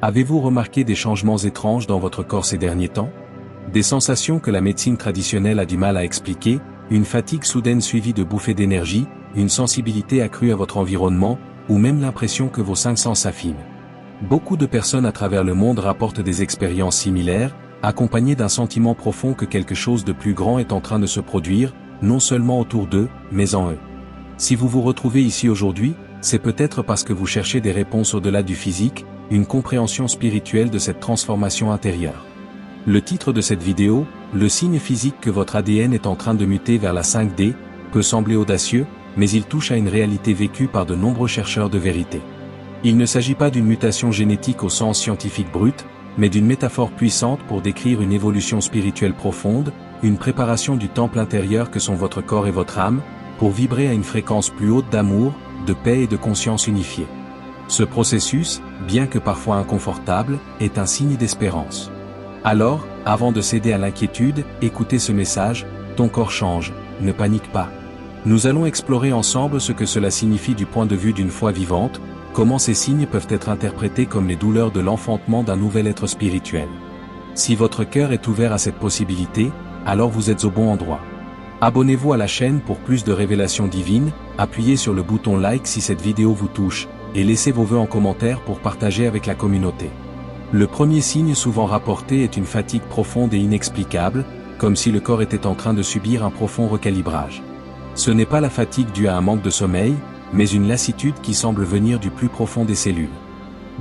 Avez-vous remarqué des changements étranges dans votre corps ces derniers temps? Des sensations que la médecine traditionnelle a du mal à expliquer, une fatigue soudaine suivie de bouffées d'énergie, une sensibilité accrue à votre environnement, ou même l'impression que vos cinq sens s'affinent. Beaucoup de personnes à travers le monde rapportent des expériences similaires, accompagnées d'un sentiment profond que quelque chose de plus grand est en train de se produire, non seulement autour d'eux, mais en eux. Si vous vous retrouvez ici aujourd'hui, c'est peut-être parce que vous cherchez des réponses au-delà du physique, une compréhension spirituelle de cette transformation intérieure. Le titre de cette vidéo, le signe physique que votre ADN est en train de muter vers la 5D, peut sembler audacieux, mais il touche à une réalité vécue par de nombreux chercheurs de vérité. Il ne s'agit pas d'une mutation génétique au sens scientifique brut, mais d'une métaphore puissante pour décrire une évolution spirituelle profonde, une préparation du temple intérieur que sont votre corps et votre âme, pour vibrer à une fréquence plus haute d'amour, de paix et de conscience unifiée. Ce processus, bien que parfois inconfortable, est un signe d'espérance. Alors, avant de céder à l'inquiétude, écoutez ce message, ton corps change, ne panique pas. Nous allons explorer ensemble ce que cela signifie du point de vue d'une foi vivante, comment ces signes peuvent être interprétés comme les douleurs de l'enfantement d'un nouvel être spirituel. Si votre cœur est ouvert à cette possibilité, alors vous êtes au bon endroit. Abonnez-vous à la chaîne pour plus de révélations divines, appuyez sur le bouton like si cette vidéo vous touche, et laissez vos vœux en commentaire pour partager avec la communauté. Le premier signe souvent rapporté est une fatigue profonde et inexplicable, comme si le corps était en train de subir un profond recalibrage. Ce n'est pas la fatigue due à un manque de sommeil, mais une lassitude qui semble venir du plus profond des cellules.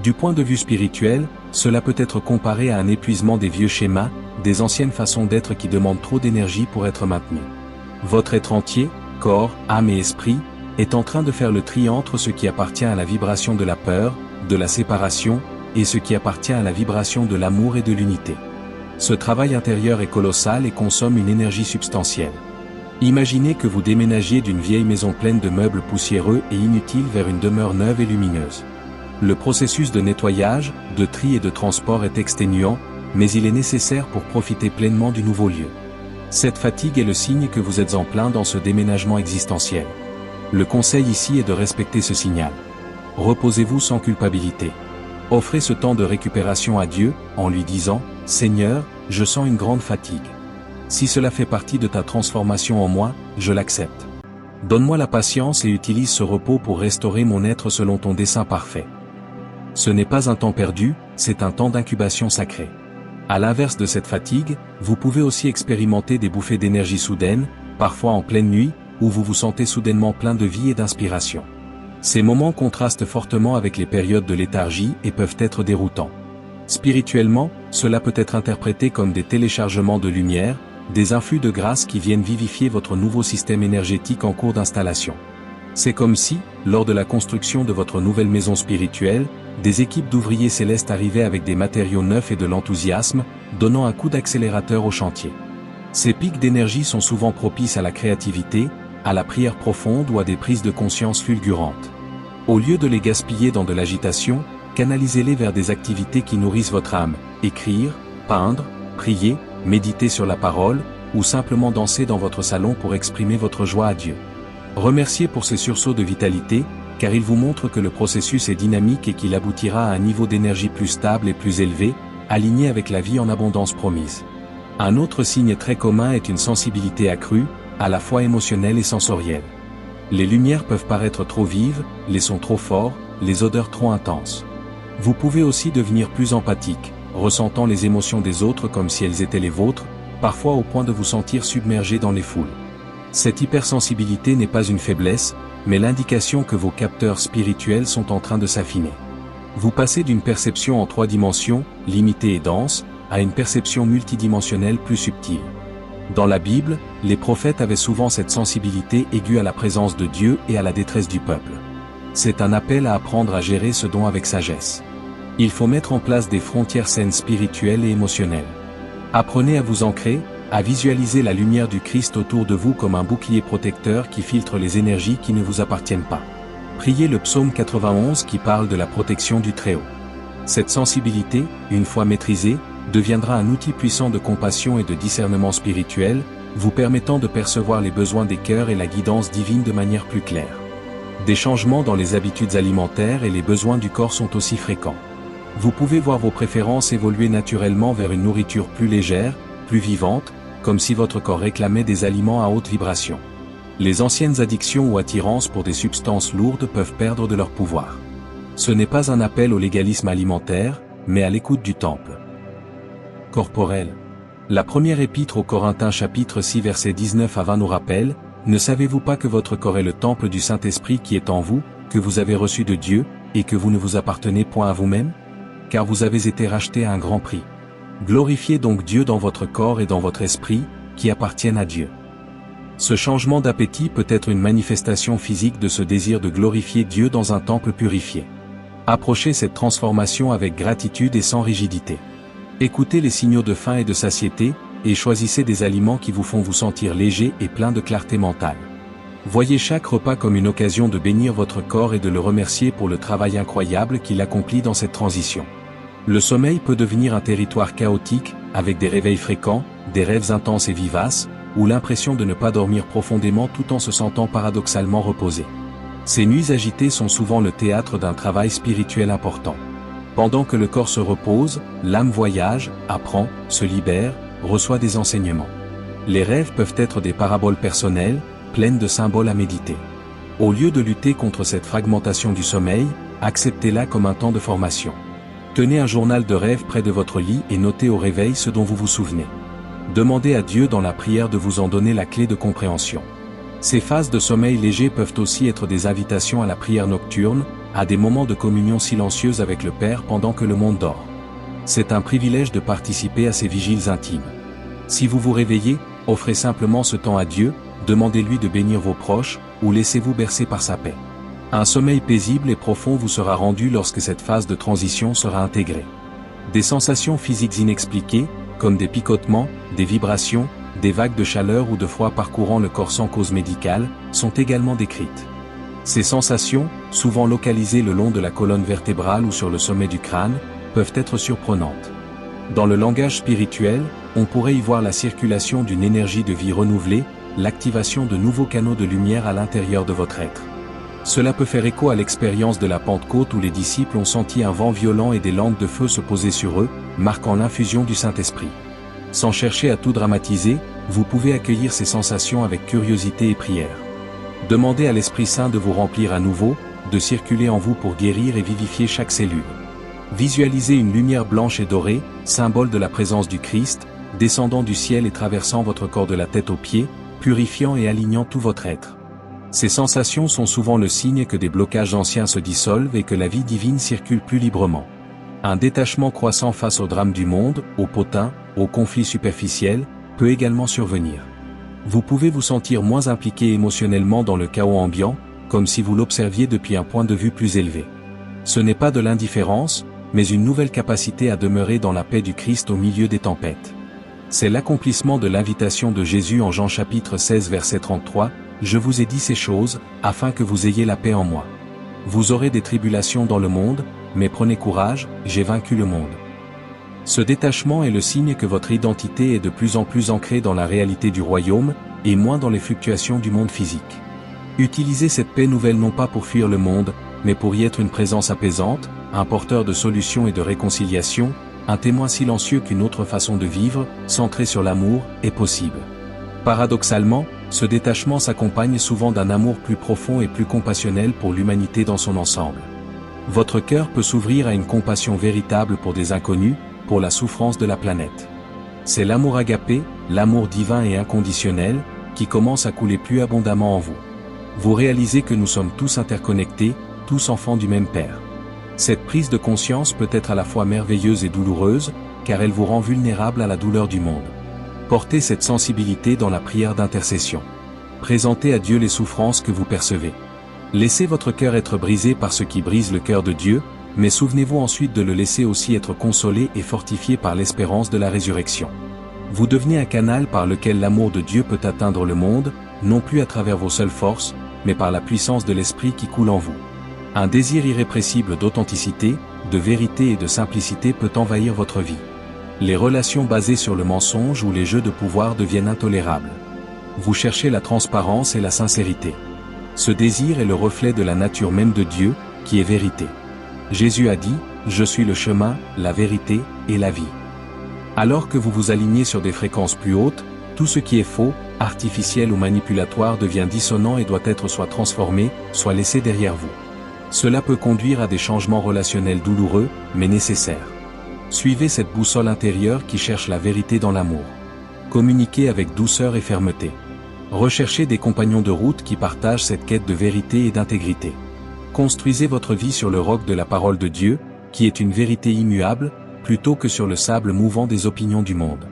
Du point de vue spirituel, cela peut être comparé à un épuisement des vieux schémas, des anciennes façons d'être qui demandent trop d'énergie pour être maintenues. Votre être entier, corps, âme et esprit, est en train de faire le tri entre ce qui appartient à la vibration de la peur, de la séparation, et ce qui appartient à la vibration de l'amour et de l'unité. Ce travail intérieur est colossal et consomme une énergie substantielle. Imaginez que vous déménagiez d'une vieille maison pleine de meubles poussiéreux et inutiles vers une demeure neuve et lumineuse. Le processus de nettoyage, de tri et de transport est exténuant, mais il est nécessaire pour profiter pleinement du nouveau lieu. Cette fatigue est le signe que vous êtes en plein dans ce déménagement existentiel. Le conseil ici est de respecter ce signal. Reposez-vous sans culpabilité. Offrez ce temps de récupération à Dieu, en lui disant « Seigneur, je sens une grande fatigue. Si cela fait partie de ta transformation en moi, je l'accepte. Donne-moi la patience et utilise ce repos pour restaurer mon être selon ton dessein parfait. » Ce n'est pas un temps perdu, c'est un temps d'incubation sacré. À l'inverse de cette fatigue, vous pouvez aussi expérimenter des bouffées d'énergie soudaines, parfois en pleine nuit, où vous vous sentez soudainement plein de vie et d'inspiration. Ces moments contrastent fortement avec les périodes de léthargie et peuvent être déroutants. Spirituellement, cela peut être interprété comme des téléchargements de lumière, des influx de grâce qui viennent vivifier votre nouveau système énergétique en cours d'installation. C'est comme si, lors de la construction de votre nouvelle maison spirituelle, des équipes d'ouvriers célestes arrivaient avec des matériaux neufs et de l'enthousiasme, donnant un coup d'accélérateur au chantier. Ces pics d'énergie sont souvent propices à la créativité, à la prière profonde ou à des prises de conscience fulgurantes. Au lieu de les gaspiller dans de l'agitation, canalisez-les vers des activités qui nourrissent votre âme, écrire, peindre, prier, méditer sur la parole, ou simplement danser dans votre salon pour exprimer votre joie à Dieu. Remerciez pour ces sursauts de vitalité, car ils vous montrent que le processus est dynamique et qu'il aboutira à un niveau d'énergie plus stable et plus élevé, aligné avec la vie en abondance promise. Un autre signe très commun est une sensibilité accrue, à la fois émotionnelle et sensorielle. Les lumières peuvent paraître trop vives, les sons trop forts, les odeurs trop intenses. Vous pouvez aussi devenir plus empathique, ressentant les émotions des autres comme si elles étaient les vôtres, parfois au point de vous sentir submergé dans les foules. Cette hypersensibilité n'est pas une faiblesse, mais l'indication que vos capteurs spirituels sont en train de s'affiner. Vous passez d'une perception en 3 dimensions, limitée et dense, à une perception multidimensionnelle plus subtile. Dans la Bible, les prophètes avaient souvent cette sensibilité aiguë à la présence de Dieu et à la détresse du peuple. C'est un appel à apprendre à gérer ce don avec sagesse. Il faut mettre en place des frontières saines spirituelles et émotionnelles. Apprenez à vous ancrer, à visualiser la lumière du Christ autour de vous comme un bouclier protecteur qui filtre les énergies qui ne vous appartiennent pas. Priez le psaume 91 qui parle de la protection du Très-Haut. Cette sensibilité, une fois maîtrisée, deviendra un outil puissant de compassion et de discernement spirituel, vous permettant de percevoir les besoins des cœurs et la guidance divine de manière plus claire. Des changements dans les habitudes alimentaires et les besoins du corps sont aussi fréquents. Vous pouvez voir vos préférences évoluer naturellement vers une nourriture plus légère, plus vivante, comme si votre corps réclamait des aliments à haute vibration. Les anciennes addictions ou attirances pour des substances lourdes peuvent perdre de leur pouvoir. Ce n'est pas un appel au légalisme alimentaire, mais à l'écoute du temple corporel. La première épître aux Corinthiens chapitre 6 versets 19 à 20 nous rappelle, « Ne savez-vous pas que votre corps est le temple du Saint-Esprit qui est en vous, que vous avez reçu de Dieu, et que vous ne vous appartenez point à vous-même ? Car vous avez été rachetés à un grand prix. Glorifiez donc Dieu dans votre corps et dans votre esprit, qui appartiennent à Dieu. » Ce changement d'appétit peut être une manifestation physique de ce désir de glorifier Dieu dans un temple purifié. Approchez cette transformation avec gratitude et sans rigidité. Écoutez les signaux de faim et de satiété, et choisissez des aliments qui vous font vous sentir léger et plein de clarté mentale. Voyez chaque repas comme une occasion de bénir votre corps et de le remercier pour le travail incroyable qu'il accomplit dans cette transition. Le sommeil peut devenir un territoire chaotique, avec des réveils fréquents, des rêves intenses et vivaces, ou l'impression de ne pas dormir profondément tout en se sentant paradoxalement reposé. Ces nuits agitées sont souvent le théâtre d'un travail spirituel important. Pendant que le corps se repose, l'âme voyage, apprend, se libère, reçoit des enseignements. Les rêves peuvent être des paraboles personnelles, pleines de symboles à méditer. Au lieu de lutter contre cette fragmentation du sommeil, acceptez-la comme un temps de formation. Tenez un journal de rêves près de votre lit et notez au réveil ce dont vous vous souvenez. Demandez à Dieu dans la prière de vous en donner la clé de compréhension. Ces phases de sommeil léger peuvent aussi être des invitations à la prière nocturne, à des moments de communion silencieuse avec le Père pendant que le monde dort. C'est un privilège de participer à ces vigiles intimes. Si vous vous réveillez, offrez simplement ce temps à Dieu, demandez-lui de bénir vos proches, ou laissez-vous bercer par sa paix. Un sommeil paisible et profond vous sera rendu lorsque cette phase de transition sera intégrée. Des sensations physiques inexpliquées, comme des picotements, des vibrations, des vagues de chaleur ou de froid parcourant le corps sans cause médicale, sont également décrites. Ces sensations, souvent localisées le long de la colonne vertébrale ou sur le sommet du crâne, peuvent être surprenantes. Dans le langage spirituel, on pourrait y voir la circulation d'une énergie de vie renouvelée, l'activation de nouveaux canaux de lumière à l'intérieur de votre être. Cela peut faire écho à l'expérience de la Pentecôte où les disciples ont senti un vent violent et des langues de feu se poser sur eux, marquant l'infusion du Saint-Esprit. Sans chercher à tout dramatiser, vous pouvez accueillir ces sensations avec curiosité et prière. Demandez à l'Esprit Saint de vous remplir à nouveau, de circuler en vous pour guérir et vivifier chaque cellule. Visualisez une lumière blanche et dorée, symbole de la présence du Christ, descendant du ciel et traversant votre corps de la tête aux pieds, purifiant et alignant tout votre être. Ces sensations sont souvent le signe que des blocages anciens se dissolvent et que la vie divine circule plus librement. Un détachement croissant face au drame du monde, aux potins, aux conflits superficiels, peut également survenir. Vous pouvez vous sentir moins impliqué émotionnellement dans le chaos ambiant, comme si vous l'observiez depuis un point de vue plus élevé. Ce n'est pas de l'indifférence, mais une nouvelle capacité à demeurer dans la paix du Christ au milieu des tempêtes. C'est l'accomplissement de l'invitation de Jésus en Jean chapitre 16 verset 33, « Je vous ai dit ces choses, afin que vous ayez la paix en moi. Vous aurez des tribulations dans le monde, mais prenez courage, j'ai vaincu le monde. » Ce détachement est le signe que votre identité est de plus en plus ancrée dans la réalité du royaume, et moins dans les fluctuations du monde physique. Utilisez cette paix nouvelle non pas pour fuir le monde, mais pour y être une présence apaisante, un porteur de solutions et de réconciliation, un témoin silencieux qu'une autre façon de vivre, centrée sur l'amour, est possible. Paradoxalement, ce détachement s'accompagne souvent d'un amour plus profond et plus compassionnel pour l'humanité dans son ensemble. Votre cœur peut s'ouvrir à une compassion véritable pour des inconnus, pour la souffrance de la planète. C'est l'amour agapé, l'amour divin et inconditionnel, qui commence à couler plus abondamment en vous. Vous réalisez que nous sommes tous interconnectés, tous enfants du même Père. Cette prise de conscience peut être à la fois merveilleuse et douloureuse, car elle vous rend vulnérable à la douleur du monde. Portez cette sensibilité dans la prière d'intercession. Présentez à Dieu les souffrances que vous percevez. Laissez votre cœur être brisé par ce qui brise le cœur de Dieu, mais souvenez-vous ensuite de le laisser aussi être consolé et fortifié par l'espérance de la résurrection. Vous devenez un canal par lequel l'amour de Dieu peut atteindre le monde, non plus à travers vos seules forces, mais par la puissance de l'Esprit qui coule en vous. Un désir irrépressible d'authenticité, de vérité et de simplicité peut envahir votre vie. Les relations basées sur le mensonge ou les jeux de pouvoir deviennent intolérables. Vous cherchez la transparence et la sincérité. Ce désir est le reflet de la nature même de Dieu, qui est vérité. Jésus a dit, « Je suis le chemin, la vérité, et la vie. Alors que vous vous alignez sur des fréquences plus hautes, tout ce qui est faux, artificiel ou manipulatoire devient dissonant et doit être soit transformé, soit laissé derrière vous. Cela peut conduire à des changements relationnels douloureux, mais nécessaires. Suivez cette boussole intérieure qui cherche la vérité dans l'amour. Communiquez avec douceur et fermeté. Recherchez des compagnons de route qui partagent cette quête de vérité et d'intégrité. Construisez votre vie sur le roc de la parole de Dieu, qui est une vérité immuable, plutôt que sur le sable mouvant des opinions du monde.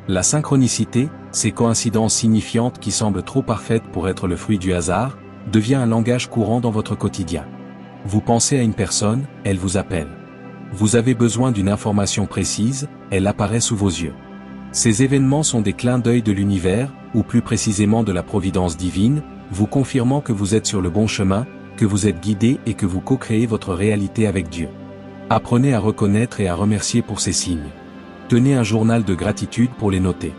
La synchronicité, ces coïncidences signifiantes qui semblent trop parfaites pour être le fruit du hasard, devient un langage courant dans votre quotidien. Vous pensez à une personne, elle vous appelle. Vous avez besoin d'une information précise, elle apparaît sous vos yeux. Ces événements sont des clins d'œil de l'univers, ou plus précisément de la providence divine, vous confirmant que vous êtes sur le bon chemin, que vous êtes guidé et que vous co-créez votre réalité avec Dieu. Apprenez à reconnaître et à remercier pour ces signes. Tenez un journal de gratitude pour les noter.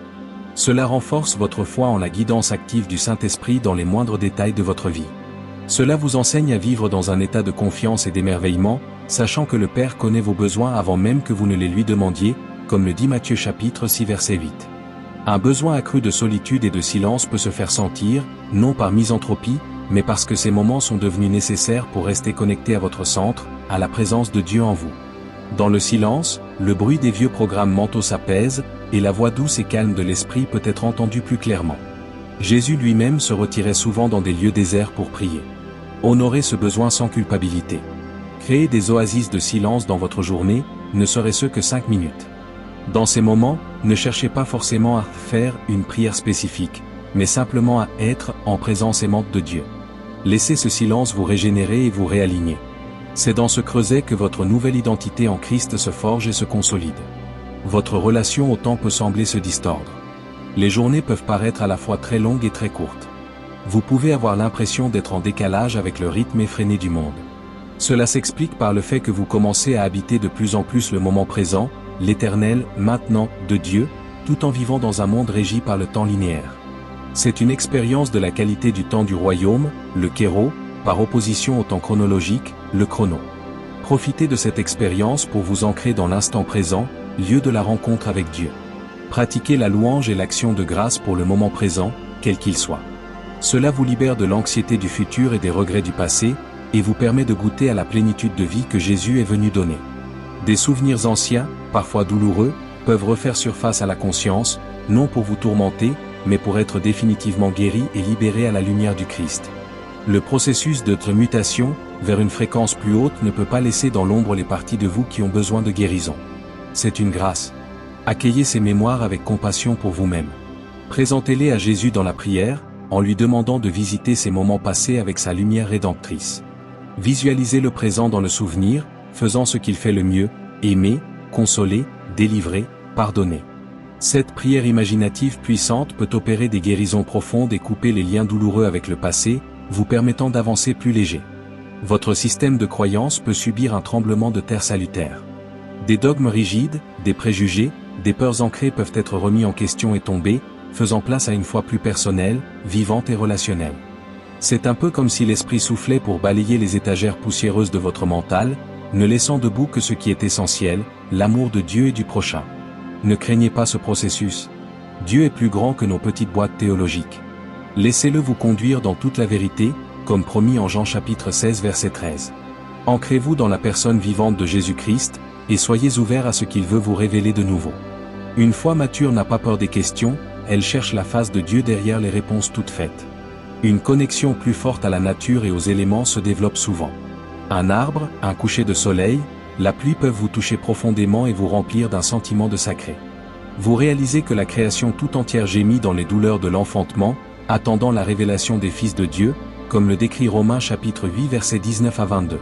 Cela renforce votre foi en la guidance active du Saint-Esprit dans les moindres détails de votre vie. Cela vous enseigne à vivre dans un état de confiance et d'émerveillement, sachant que le Père connaît vos besoins avant même que vous ne les lui demandiez, comme le dit Matthieu chapitre 6 verset 8. Un besoin accru de solitude et de silence peut se faire sentir, non par misanthropie, mais parce que ces moments sont devenus nécessaires pour rester connecté à votre centre, à la présence de Dieu en vous. Dans le silence, le bruit des vieux programmes mentaux s'apaise, et la voix douce et calme de l'esprit peut être entendue plus clairement. Jésus lui-même se retirait souvent dans des lieux déserts pour prier. Honorez ce besoin sans culpabilité. Créez des oasis de silence dans votre journée, ne serait-ce que 5 minutes. Dans ces moments, ne cherchez pas forcément à faire une prière spécifique, mais simplement à être en présence aimante de Dieu. Laissez ce silence vous régénérer et vous réaligner. C'est dans ce creuset que votre nouvelle identité en Christ se forge et se consolide. Votre relation au temps peut sembler se distordre. Les journées peuvent paraître à la fois très longues et très courtes. Vous pouvez avoir l'impression d'être en décalage avec le rythme effréné du monde. Cela s'explique par le fait que vous commencez à habiter de plus en plus le moment présent, l'éternel, maintenant, de Dieu, tout en vivant dans un monde régi par le temps linéaire. C'est une expérience de la qualité du temps du royaume, le kéro, par opposition au temps chronologique, le chrono. Profitez de cette expérience pour vous ancrer dans l'instant présent, lieu de la rencontre avec Dieu. Pratiquez la louange et l'action de grâce pour le moment présent, quel qu'il soit. Cela vous libère de l'anxiété du futur et des regrets du passé, et vous permet de goûter à la plénitude de vie que Jésus est venu donner. Des souvenirs anciens, parfois douloureux, peuvent refaire surface à la conscience, non pour vous tourmenter, mais pour être définitivement guéris et libérés à la lumière du Christ. Le processus de mutation, vers une fréquence plus haute ne peut pas laisser dans l'ombre les parties de vous qui ont besoin de guérison. C'est une grâce. Accueillez ces mémoires avec compassion pour vous-même. Présentez-les à Jésus dans la prière, en lui demandant de visiter ces moments passés avec sa lumière rédemptrice. Visualisez le présent dans le souvenir, faisant ce qu'il fait le mieux, aimer, consoler, délivrer, pardonner. Cette prière imaginative puissante peut opérer des guérisons profondes et couper les liens douloureux avec le passé, vous permettant d'avancer plus léger. Votre système de croyance peut subir un tremblement de terre salutaire. Des dogmes rigides, des préjugés, des peurs ancrées peuvent être remis en question et tomber, faisant place à une foi plus personnelle, vivante et relationnelle. C'est un peu comme si l'esprit soufflait pour balayer les étagères poussiéreuses de votre mental, ne laissant debout que ce qui est essentiel, l'amour de Dieu et du prochain. Ne craignez pas ce processus. Dieu est plus grand que nos petites boîtes théologiques. Laissez-le vous conduire dans toute la vérité, comme promis en Jean chapitre 16 verset 13. Ancrez-vous dans la personne vivante de Jésus-Christ, et soyez ouverts à ce qu'il veut vous révéler de nouveau. Une foi mature n'a pas peur des questions, elle cherche la face de Dieu derrière les réponses toutes faites. Une connexion plus forte à la nature et aux éléments se développe souvent. Un arbre, un coucher de soleil, la pluie peuvent vous toucher profondément et vous remplir d'un sentiment de sacré. Vous réalisez que la création tout entière gémit dans les douleurs de l'enfantement, attendant la révélation des fils de Dieu, comme le décrit Romains chapitre 8 versets 19 à 22.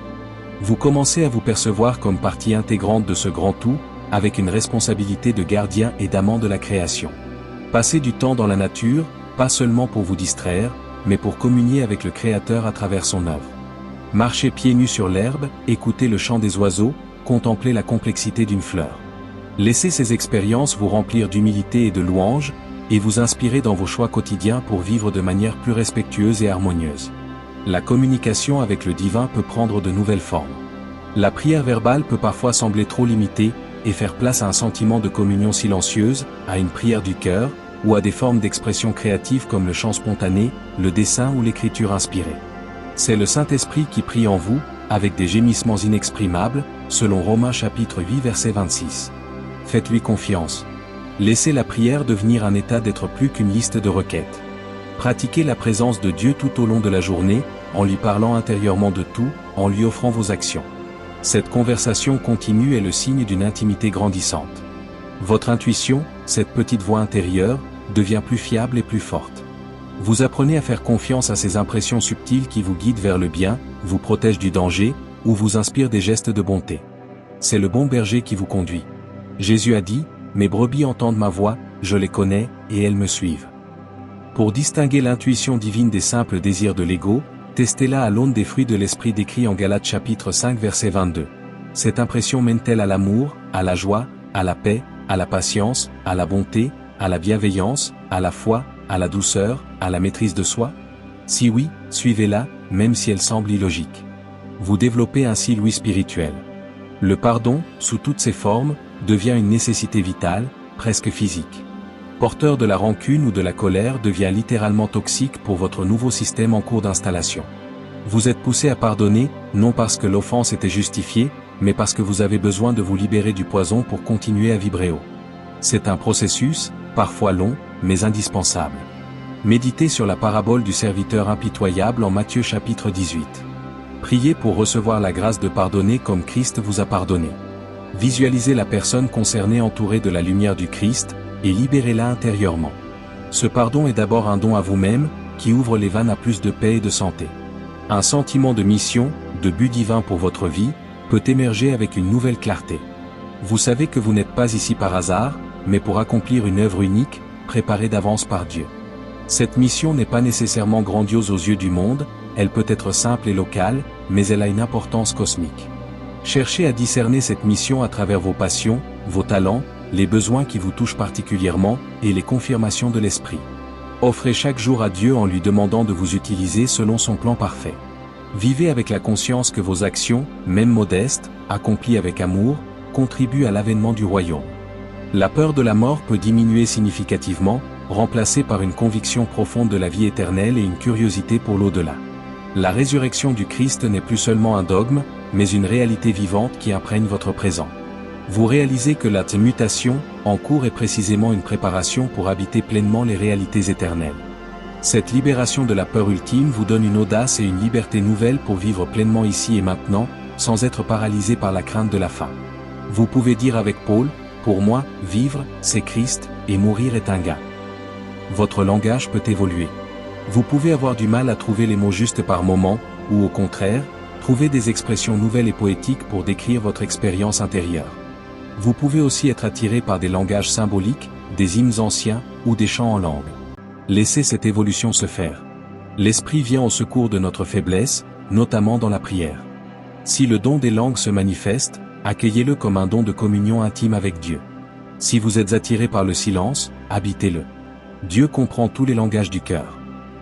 Vous commencez à vous percevoir comme partie intégrante de ce grand tout, avec une responsabilité de gardien et d'amant de la création. Passez du temps dans la nature, pas seulement pour vous distraire, mais pour communier avec le Créateur à travers son œuvre. Marchez pieds nus sur l'herbe, écoutez le chant des oiseaux, contemplez la complexité d'une fleur. Laissez ces expériences vous remplir d'humilité et de louange, et vous inspirer dans vos choix quotidiens pour vivre de manière plus respectueuse et harmonieuse. La communication avec le divin peut prendre de nouvelles formes. La prière verbale peut parfois sembler trop limitée, et faire place à un sentiment de communion silencieuse, à une prière du cœur, ou à des formes d'expression créative comme le chant spontané, le dessin ou l'écriture inspirée. C'est le Saint-Esprit qui prie en vous, avec des gémissements inexprimables, selon Romains chapitre 8 verset 26. Faites-lui confiance. Laissez la prière devenir un état d'être plus qu'une liste de requêtes. Pratiquez la présence de Dieu tout au long de la journée, en lui parlant intérieurement de tout, en lui offrant vos actions. Cette conversation continue est le signe d'une intimité grandissante. Votre intuition, cette petite voix intérieure, devient plus fiable et plus forte. Vous apprenez à faire confiance à ces impressions subtiles qui vous guident vers le bien, vous protègent du danger, ou vous inspirent des gestes de bonté. C'est le bon berger qui vous conduit. Jésus a dit, « Mes brebis entendent ma voix, je les connais, et elles me suivent. » Pour distinguer l'intuition divine des simples désirs de l'ego, testez-la à l'aune des fruits de l'esprit décrits en Galates chapitre 5 verset 22. Cette impression mène-t-elle à l'amour, à la joie, à la paix, à la patience, à la bonté, à la bienveillance, à la foi, à la douceur, à la maîtrise de soi? Si oui, suivez-la, même si elle semble illogique. Vous développez ainsi l'ouïe spirituelle. Le pardon, sous toutes ses formes, devient une nécessité vitale, presque physique. Porteur de la rancune ou de la colère devient littéralement toxique pour votre nouveau système en cours d'installation. Vous êtes poussé à pardonner, non parce que l'offense était justifiée, mais parce que vous avez besoin de vous libérer du poison pour continuer à vibrer haut. C'est un processus, parfois long, mais indispensable. Méditez sur la parabole du serviteur impitoyable en Matthieu chapitre 18. Priez pour recevoir la grâce de pardonner comme Christ vous a pardonné. Visualisez la personne concernée entourée de la lumière du Christ, et libérez-la intérieurement. Ce pardon est d'abord un don à vous-même, qui ouvre les vannes à plus de paix et de santé. Un sentiment de mission, de but divin pour votre vie, peut émerger avec une nouvelle clarté. Vous savez que vous n'êtes pas ici par hasard, mais pour accomplir une œuvre unique, préparée d'avance par Dieu. Cette mission n'est pas nécessairement grandiose aux yeux du monde, elle peut être simple et locale, mais elle a une importance cosmique. Cherchez à discerner cette mission à travers vos passions, vos talents, les besoins qui vous touchent particulièrement, et les confirmations de l'Esprit. Offrez chaque jour à Dieu en lui demandant de vous utiliser selon son plan parfait. Vivez avec la conscience que vos actions, même modestes, accomplies avec amour, contribuent à l'avènement du royaume. La peur de la mort peut diminuer significativement, remplacée par une conviction profonde de la vie éternelle et une curiosité pour l'au-delà. La résurrection du Christ n'est plus seulement un dogme, mais une réalité vivante qui imprègne votre présent. Vous réalisez que la mutation, en cours est précisément une préparation pour habiter pleinement les réalités éternelles. Cette libération de la peur ultime vous donne une audace et une liberté nouvelle pour vivre pleinement ici et maintenant, sans être paralysé par la crainte de la fin. Vous pouvez dire avec Paul, « Pour moi, vivre, c'est Christ, et mourir est un gain. » Votre langage peut évoluer. Vous pouvez avoir du mal à trouver les mots justes par moment, ou au contraire, trouver des expressions nouvelles et poétiques pour décrire votre expérience intérieure. Vous pouvez aussi être attiré par des langages symboliques, des hymnes anciens, ou des chants en langue. Laissez cette évolution se faire. L'Esprit vient au secours de notre faiblesse, notamment dans la prière. Si le don des langues se manifeste, accueillez-le comme un don de communion intime avec Dieu. Si vous êtes attiré par le silence, habitez-le. Dieu comprend tous les langages du cœur.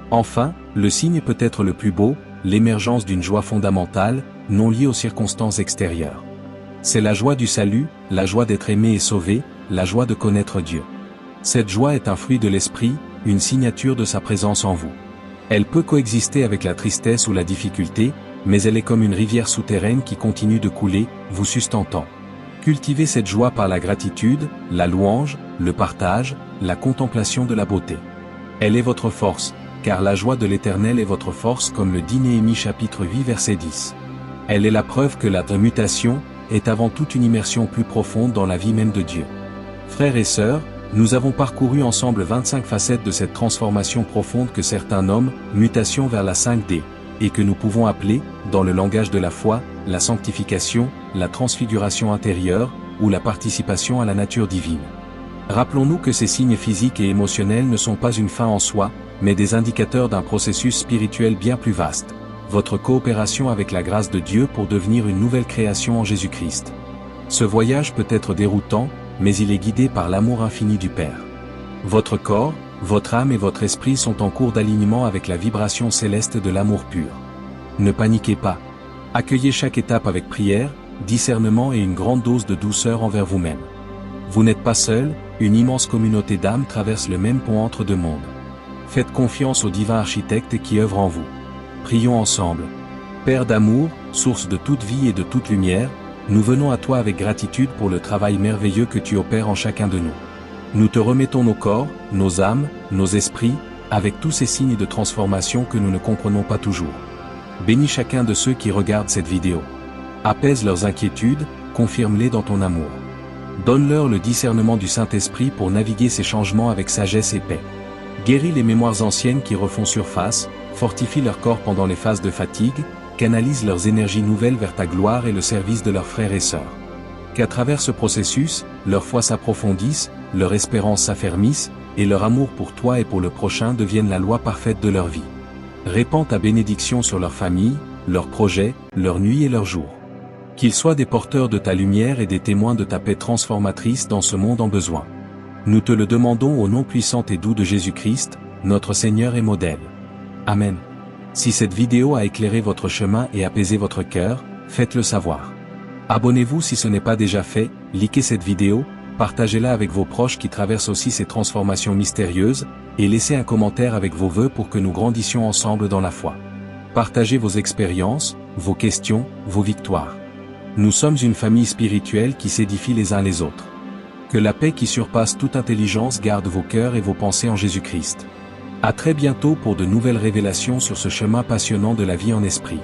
Enfin, le signe peut être le plus beau, l'émergence d'une joie fondamentale, non liée aux circonstances extérieures. C'est la joie du salut, la joie d'être aimé et sauvé, la joie de connaître Dieu. Cette joie est un fruit de l'Esprit, une signature de sa présence en vous. Elle peut coexister avec la tristesse ou la difficulté, mais elle est comme une rivière souterraine qui continue de couler, vous sustentant. Cultivez cette joie par la gratitude, la louange, le partage, la contemplation de la beauté. Elle est votre force, car la joie de l'Éternel est votre force comme le dit Néhémie chapitre 8 verset 10. Elle est la preuve que la mutation est avant tout une immersion plus profonde dans la vie même de Dieu. Frères et sœurs, nous avons parcouru ensemble 25 facettes de cette transformation profonde que certains nomment « mutation vers la 5D », et que nous pouvons appeler, dans le langage de la foi, la sanctification, la transfiguration intérieure, ou la participation à la nature divine. Rappelons-nous que ces signes physiques et émotionnels ne sont pas une fin en soi, mais des indicateurs d'un processus spirituel bien plus vaste. Votre coopération avec la grâce de Dieu pour devenir une nouvelle création en Jésus-Christ. Ce voyage peut être déroutant, mais il est guidé par l'amour infini du Père. Votre corps, votre âme et votre esprit sont en cours d'alignement avec la vibration céleste de l'amour pur. Ne paniquez pas. Accueillez chaque étape avec prière, discernement et une grande dose de douceur envers vous-même. Vous n'êtes pas seul, une immense communauté d'âmes traverse le même pont entre deux mondes. Faites confiance au divin architecte qui œuvre en vous. Prions ensemble. Père d'amour, source de toute vie et de toute lumière, nous venons à toi avec gratitude pour le travail merveilleux que tu opères en chacun de nous. Nous te remettons nos corps, nos âmes, nos esprits, avec tous ces signes de transformation que nous ne comprenons pas toujours. Bénis chacun de ceux qui regardent cette vidéo. Apaise leurs inquiétudes, confirme-les dans ton amour. Donne-leur le discernement du Saint-Esprit pour naviguer ces changements avec sagesse et paix. Guéris les mémoires anciennes qui refont surface, fortifie leur corps pendant les phases de fatigue, canalise leurs énergies nouvelles vers ta gloire et le service de leurs frères et sœurs. Qu'à travers ce processus, leur foi s'approfondisse, leur espérance s'affermisse, et leur amour pour toi et pour le prochain devienne la loi parfaite de leur vie. Répands ta bénédiction sur leur famille, leurs projets, leurs nuits et leurs jours. Qu'ils soient des porteurs de ta lumière et des témoins de ta paix transformatrice dans ce monde en besoin. Nous te le demandons au nom puissant et doux de Jésus-Christ, notre Seigneur et modèle. Amen. Si cette vidéo a éclairé votre chemin et apaisé votre cœur, faites-le savoir. Abonnez-vous si ce n'est pas déjà fait, likez cette vidéo, partagez-la avec vos proches qui traversent aussi ces transformations mystérieuses, et laissez un commentaire avec vos vœux pour que nous grandissions ensemble dans la foi. Partagez vos expériences, vos questions, vos victoires. Nous sommes une famille spirituelle qui s'édifie les uns les autres. Que la paix qui surpasse toute intelligence garde vos cœurs et vos pensées en Jésus-Christ. À très bientôt pour de nouvelles révélations sur ce chemin passionnant de la vie en esprit.